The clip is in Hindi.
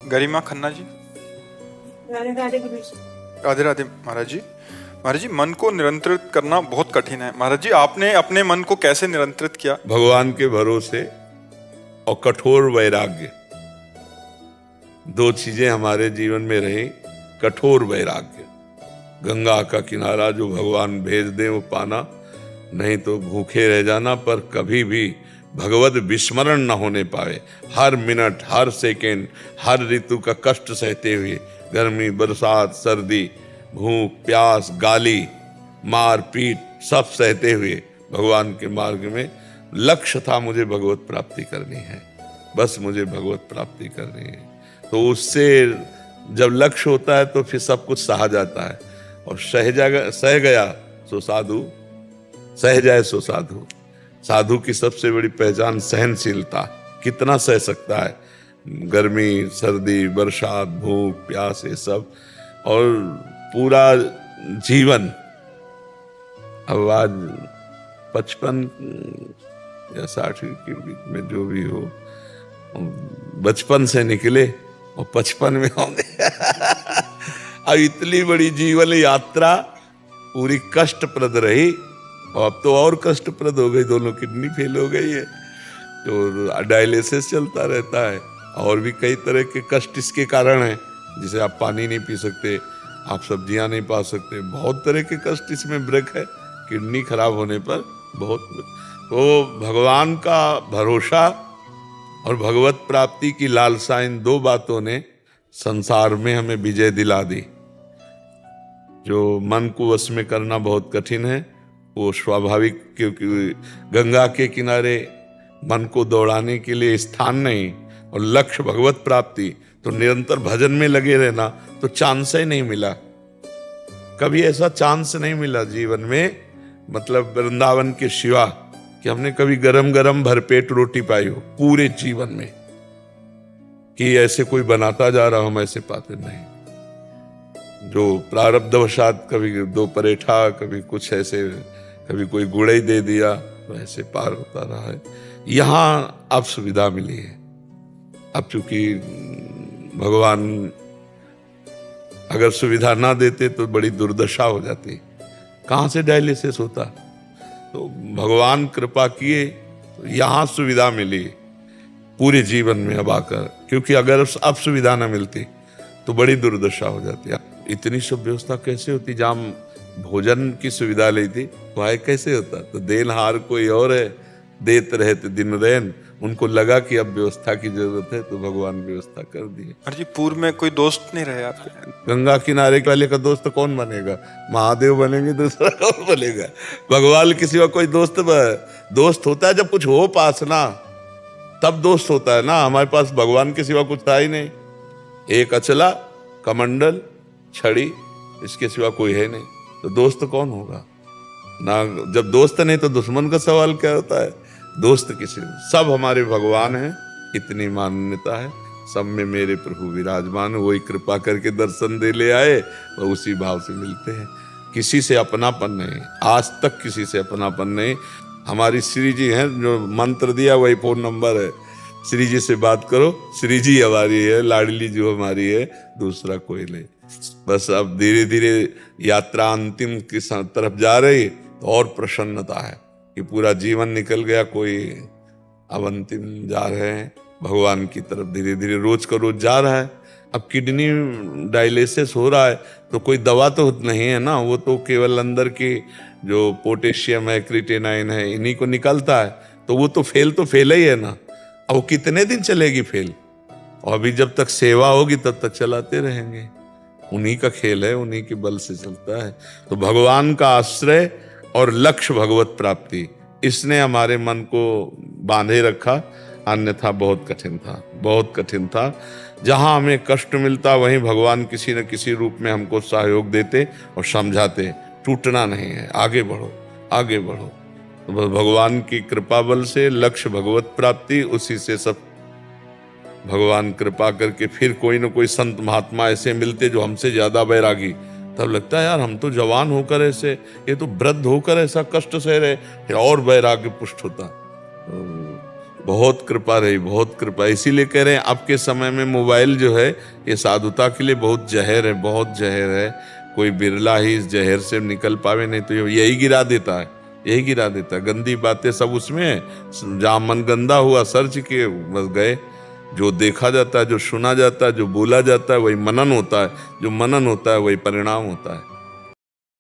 गरिमा खन्ना जी। राधे राधे महाराज जी। महाराज जी, मन को नियंत्रित करना बहुत कठिन है। महाराज जी, आपने अपने मन को कैसे नियंत्रित किया? भगवान के भरोसे और कठोर वैराग्य, दो चीजें हमारे जीवन में रही। कठोर वैराग्य, गंगा का किनारा जो भगवान भेज दे वो पाना, नहीं तो भूखे रह जाना, पर कभी भी भगवत विस्मरण न होने पाए। हर मिनट, हर सेकेंड, हर ऋतु का कष्ट सहते हुए, गर्मी, बरसात, सर्दी, भूख, प्यास, गाली, मार पीट सब सहते हुए भगवान के मार्ग में लक्ष्य था, मुझे भगवत प्राप्ति करनी है, बस मुझे भगवत प्राप्ति करनी है। तो उससे जब लक्ष्य होता है तो फिर सब कुछ सहा जाता है। और सह गया सो साधु, सह जाए सो साधु। साधु की सबसे बड़ी पहचान सहनशीलता। कितना सह सकता है गर्मी, सर्दी, बरसात, भूख, प्यास, ये सब। और पूरा जीवन, अब आज 55 या 60 के बीच में जो भी हो, बचपन से निकले और 55 में होंगे। अब इतनी बड़ी जीवन यात्रा पूरी कष्टप्रद रही, और अब तो और कष्टप्रद हो गई। दोनों किडनी फेल हो गई है, तो डायलिसिस चलता रहता है, और भी कई तरह के कष्ट इसके कारण हैं। जिसे आप पानी नहीं पी सकते, आप सब्जियां नहीं पा सकते, बहुत तरह के कष्ट इसमें ब्रेक है किडनी खराब होने पर। बहुत तो भगवान का भरोसा और भगवत प्राप्ति की लालसा, इन दो बातों ने संसार में हमें विजय दिला दी। जो मन को वश में करना बहुत कठिन है, वो स्वाभाविक, क्योंकि गंगा के किनारे मन को दौड़ाने के लिए स्थान नहीं, और लक्ष्य भगवत प्राप्ति, तो निरंतर भजन में लगे रहना, तो चांस ही नहीं मिला। कभी ऐसा चांस नहीं मिला जीवन में, मतलब वृंदावन के सिवा, कि हमने कभी गरम गरम भरपेट रोटी पाई हो पूरे जीवन में, कि ऐसे कोई बनाता जा रहा, हम ऐसे पाते नहीं। जो प्रारब्धवशात कभी दो परेठा, कभी कुछ ऐसे, कभी कोई गुड़ई दे दिया, तो ऐसे पार होता रहा है। यहाँ अब सुविधा मिली है। अब चूंकि भगवान अगर सुविधा ना देते तो बड़ी दुर्दशा हो जाती। कहाँ से डायलिसिस होता? तो भगवान कृपा किए तो यहाँ सुविधा मिली पूरे जीवन में अब आकर, क्योंकि अगर अब सुविधा ना मिलती तो बड़ी दुर्दशा हो जाती। इतनी सब व्यवस्था कैसे होती? जहाँ भोजन की सुविधा ली थी वह कैसे होता? तो देनहार कोई और है, देते रहते दिन रैन। उनको लगा कि अब व्यवस्था की जरूरत है, तो भगवान व्यवस्था कर दी। अरे जी, पूर्व में कोई दोस्त नहीं रहे आपके? गंगा किनारे वाले का दोस्त कौन बनेगा? महादेव बनेंगे, दूसरा कौन बनेगा? भगवान किसी का कोई दोस्त होता है जब कुछ हो पास ना, तब दोस्त होता है ना। हमारे पास भगवान के सिवा कुछ था ही नहीं। एक अचला, कमंडल, छड़ी, इसके सिवा कोई है नहीं, तो दोस्त कौन होगा ना? जब दोस्त नहीं तो दुश्मन का सवाल क्या होता है? दोस्त किसी, सब हमारे भगवान हैं, इतनी मान्यता है। सब में मेरे प्रभु विराजमान, वही कृपा करके दर्शन दे ले आए, और उसी भाव से मिलते हैं। किसी से अपनापन नहीं, आज तक किसी से अपनापन नहीं। हमारी श्री जी हैं, जो मंत्र दिया वही फोन नंबर है। श्री जी से बात करो, श्री जी हमारी है, लाडली जो हमारी है, दूसरा कोई नहीं। बस अब धीरे धीरे यात्रा अंतिम की तरफ जा रही, तो और प्रसन्नता है कि पूरा जीवन निकल गया, कोई अब अंतिम जा रहे हैं भगवान की तरफ। धीरे धीरे रोज का रोज जा रहा है। अब किडनी डायलिसिस हो रहा है, तो कोई दवा तो नहीं है ना, वो तो केवल अंदर की जो पोटेशियम है, क्रिएटिनिन है, इन्हीं को निकलता है। तो वो तो फेल ही है ना। अब वो कितने दिन चलेगी फेल? और अभी जब तक सेवा होगी तब तक चलाते रहेंगे। उन्हीं का खेल है, उन्हीं के बल से चलता है। तो भगवान का आश्रय और लक्ष्य भगवत प्राप्ति, इसने हमारे मन को बांधे रखा, अन्यथा बहुत कठिन था, बहुत कठिन था। जहां हमें कष्ट मिलता वहीं भगवान किसी न किसी रूप में हमको सहयोग देते और समझाते, टूटना नहीं है, आगे बढ़ो, आगे बढ़ो। तो भगवान की कृपा बल से लक्ष्य भगवत प्राप्ति, उसी से सब भगवान कृपा करके फिर कोई न कोई संत महात्मा ऐसे मिलते जो हमसे ज्यादा वैरागी। तब लगता है यार, हम तो जवान होकर ऐसे, ये तो वृद्ध होकर ऐसा कष्ट सह रहे, और वैराग्य पुष्ट होता। बहुत कृपा रही, बहुत कृपा। इसीलिए कह रहे हैं आपके समय में मोबाइल जो है ये साधुता के लिए बहुत जहर है, बहुत जहर है। कोई बिरला ही इस जहर से निकल पावे, नहीं तो यही गिरा देता है, यही गिरा देता है। गंदी बातें सब उसमें है, जहाँ मन गंदा हुआ सर्च किए बस गए। जो देखा जाता है, जो सुना जाता है, जो बोला जाता है वही मनन होता है, जो मनन होता है वही परिणाम होता है।